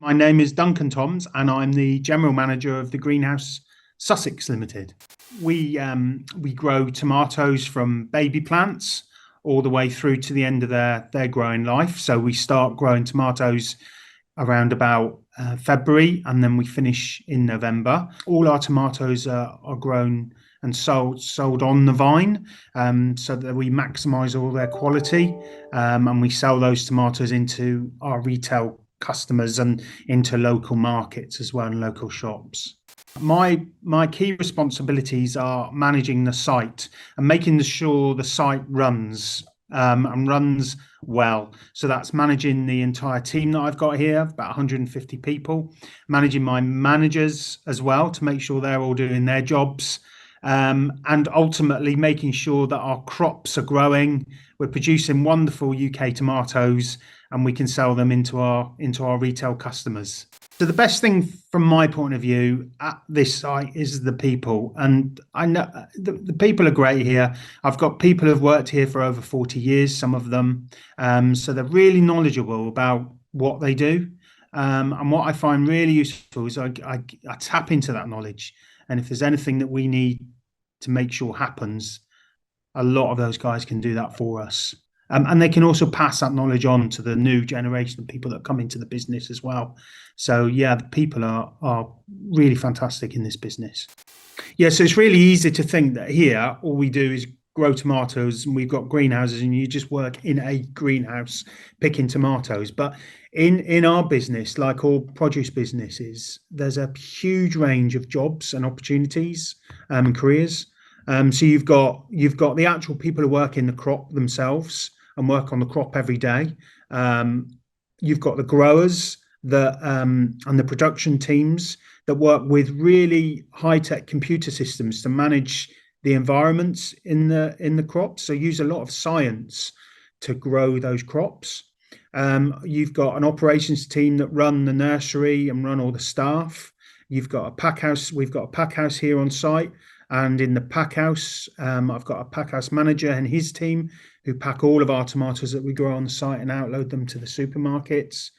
My name is Duncan Toms, and I'm the general manager of the greenhouse Sussex Limited. We grow tomatoes from baby plants all the way through to the end of their growing life. So we start growing tomatoes around about February, and then we finish in November. All our tomatoes are grown and sold on the vine, so that we maximise all their quality, and we sell those tomatoes into our retail customers and into local markets as well, and local shops. My key responsibilities are managing the site and making sure the site runs, and runs well. So that's managing the entire team that I've got here, about 150 people, managing my managers as well to make sure they're all doing their jobs, and ultimately making sure that our crops are growing. We're producing wonderful UK tomatoes, and we can sell them into our retail customers. So the best thing from my point of view at this site is the people, and I know the people are great here. I've got people who've worked here for over 40 years, some of them, so they're really knowledgeable about what they do. And what I find really useful is I tap into that knowledge, and if there's anything that we need to make sure happens, a lot of those guys can do that for us. And they can also pass that knowledge on to the new generation of people that come into the business as well. So yeah, the people are really fantastic in this business. Yeah, so it's really easy to think that here all we do is grow tomatoes and we've got greenhouses and you just work in a greenhouse picking tomatoes. But in our business, like all produce businesses, there's a huge range of jobs and opportunities, and careers. So you've got the actual people who work in the crop themselves and work on the crop every day. You've got the growers and the production teams that work with really high-tech computer systems to manage the environments in the crops. So use a lot of science to grow those crops. You've got an operations team that run the nursery and run all the staff. You've got a pack house. We've got a pack house here on site. And in the pack house, I've got a pack house manager and his team who pack all of our tomatoes that we grow on the site and outload them to the supermarkets.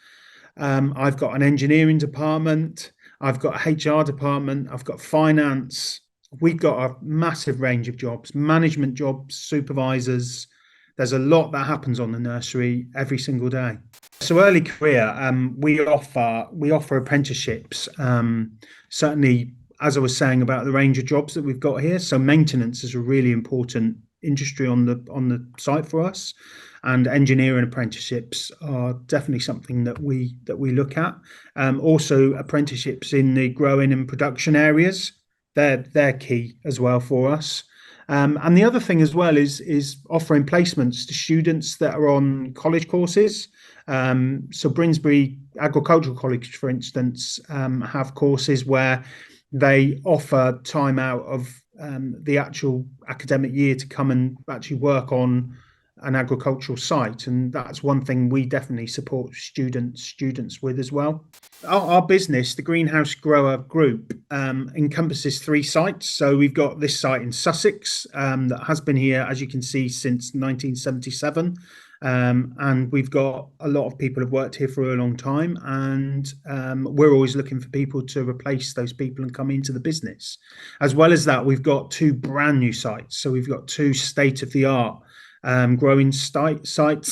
I've got an engineering department. I've got a HR department. I've got finance. We've got a massive range of jobs, management jobs, supervisors. There's a lot that happens on the nursery every single day. So early career, we offer apprenticeships. Certainly, as I was saying about the range of jobs that we've got here, so maintenance is a really important industry on the site for us, and engineering apprenticeships are definitely something that we look at. Also, apprenticeships in the growing and production areas, they're key as well for us. And the other thing as well is offering placements to students that are on college courses. So Brinsbury Agricultural College, for instance, have courses where they offer time out of the actual academic year to come and actually work on an agricultural site, and that's one thing we definitely support students with as well. Our business, the Greenhouse Grower Group, encompasses 3 sites. So we've got this site in Sussex that has been here, as you can see, since 1977. And we've got a lot of people who've worked here for a long time, and we're always looking for people to replace those people and come into the business. As well as that, we've got 2 brand new sites. So we've got 2 state-of-the-art growing sites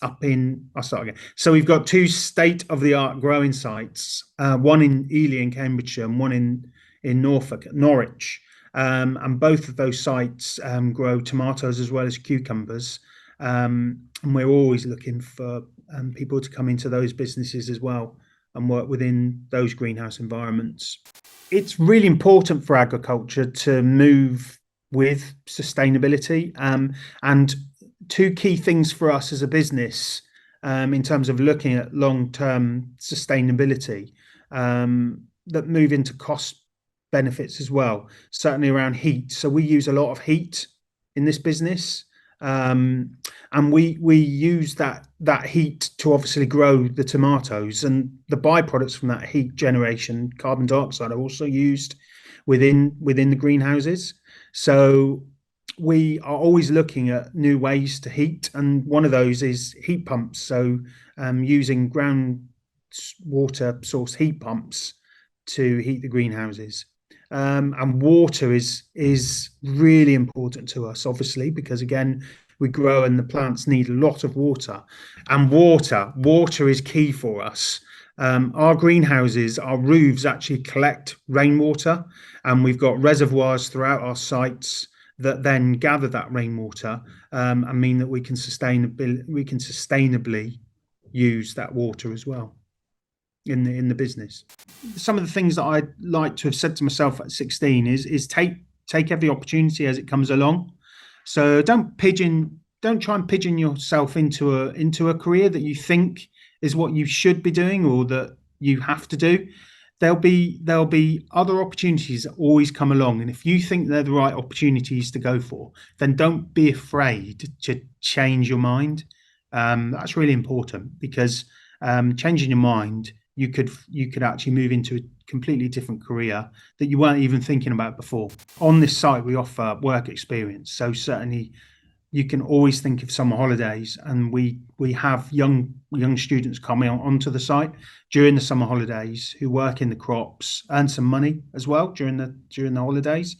up in. I'll start again. So we've got 2 state-of-the-art growing sites, one in Ely in Cambridgeshire and one in Norwich. And both of those sites grow tomatoes as well as cucumbers. And we're always looking for people to come into those businesses as well and work within those greenhouse environments. It's really important for agriculture to move with sustainability, and 2 key things for us as a business, in terms of looking at long-term sustainability, that move into cost benefits as well, certainly around heat. So we use a lot of heat in this business. And we use that heat to obviously grow the tomatoes, and the byproducts from that heat generation, carbon dioxide, are also used within the greenhouses. So we are always looking at new ways to heat, and one of those is heat pumps. So using ground water source heat pumps to heat the greenhouses. And water is really important to us, obviously, because again, we grow and the plants need a lot of water. And water is key for us. Our greenhouses, our roofs actually collect rainwater, and we've got reservoirs throughout our sites that then gather that rainwater, and mean that we can sustainably use that water as well in the business. Some of the things that I'd like to have said to myself at 16 is take every opportunity as it comes along. So don't try and pigeon yourself into a career that you think is what you should be doing or that you have to do. There'll be other opportunities that always come along, and if you think they're the right opportunities to go for, then don't be afraid to change your mind. That's really important, because changing your mind, you could actually move into a completely different career that you weren't even thinking about before. On this site, we offer work experience, so certainly you can always think of summer holidays, and we have young students coming onto the site during the summer holidays who work in the crops, earn some money as well during the holidays,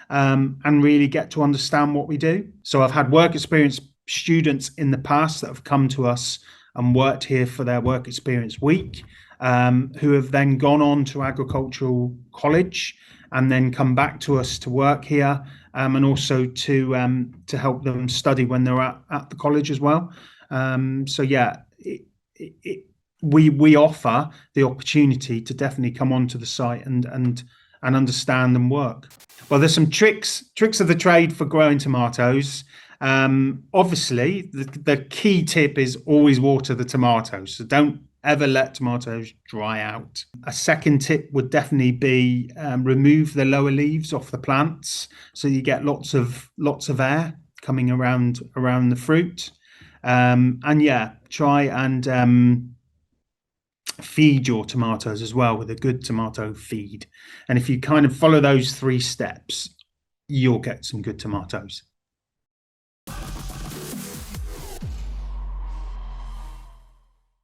and really get to understand what we do. So I've had work experience students in the past that have come to us and worked here for their work experience week, who have then gone on to agricultural college and then come back to us to work here, and also to help them study when they're at the college as well. So yeah, we offer the opportunity to definitely come onto the site and understand and work. Well, there's some tricks of the trade for growing tomatoes. Obviously, the key tip is always water the tomatoes. So don't ever let tomatoes dry out. A second tip would definitely be remove the lower leaves off the plants, so you get lots of air coming around the fruit. And yeah, try and feed your tomatoes as well with a good tomato feed. And if you kind of follow those 3 steps, you'll get some good tomatoes.